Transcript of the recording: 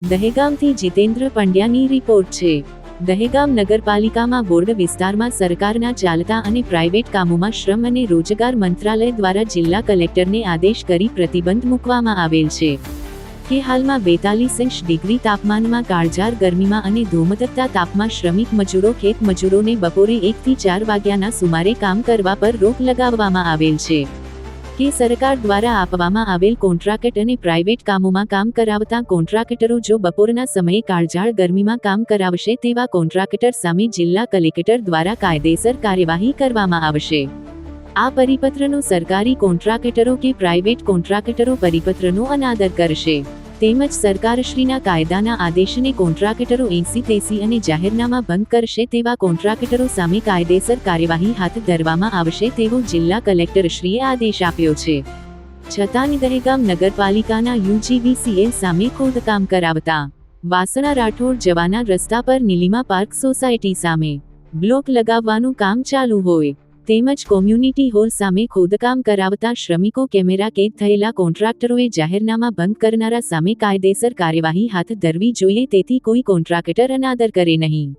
દહેગામથી Jitendra પંડ્યાની report છે। દહેગામ નગરપાલિકામાં board વિસ્તારમાં સરકારના ચાલતા અને પ્રાઇવેટ કામોમાં શ્રમ અને રોજગાર મંત્રાલય દ્વારા જિલ્લા કલેક્ટરને આદેશ કરી પ્રતિબંધ મૂકવામાં આવેલ છે કે હાલમાં 42 ડિગ્રી તાપમાનમાં કાળઝાળ ગરમીમાં અને ધોમધકતા તાપમાં શ્રમિક મજૂરો ખેત મજૂરોને બપોરે 1 થી 4 વાગ્યાના સુમારે કામ કરવા પર રોક લગાવવામાં આવેલ છે કે સરકાર દ્વારા આપવામાં આવેલ કોન્ટ્રાક્ટ અને પ્રાઇવેટ કામોમાં કામ કરાવતા કોન્ટ્રાક્ટરો જો બપોરના સમયે કાળઝાળ ગરમીમાં કામ કરાવશે તેવા કોન્ટ્રાક્ટર સામે જિલ્લા કલેક્ટર દ્વારા કાયદેસર કાર્યવાહી કરવામાં આવશે। આ પરિપત્રનો સરકારી કોન્ટ્રાક્ટરો કે પ્રાઇવેટ કોન્ટ્રાક્ટરો પરિપત્રનો અનાદર કરશે તેમજ સરકારશ્રીના કાયદાના આદેશને કોન્ટ્રાક્ટરો એંસી અને જાહેરનામા ભંગ કરશે તેવા કોન્ટ્રાક્ટરો સામે કાયદેસર કાર્યવાહી હાથ ધરવામાં આવશે તેવો જિલ્લા કલેક્ટરશ્રીએ આદેશ આપ્યો છે। છતાં દહેગામ નગરપાલિકાના યુજીવીસીએલ સામે ખોદકામ કરાવતા વાસણા રાઠોડ જવાના રસ્તા પર નીલિમા પાર્ક સોસાયટી સામે બ્લોક લગાવવાનું કામ ચાલુ હોય તેમજ કોમ્યુનિટી હોલ સામે ખોદકામ કરાવતા શ્રમિકો કેમેરા કેદ થયેલા કોન્ટ્રાક્ટરોએ જાહેરનામા ભંગ કરનારા સામે કાયદેસર કાર્યવાહી હાથ ધરવી જોઈએ તેથી કોઈ કોન્ટ્રાક્ટર અનાદર કરે નહીં।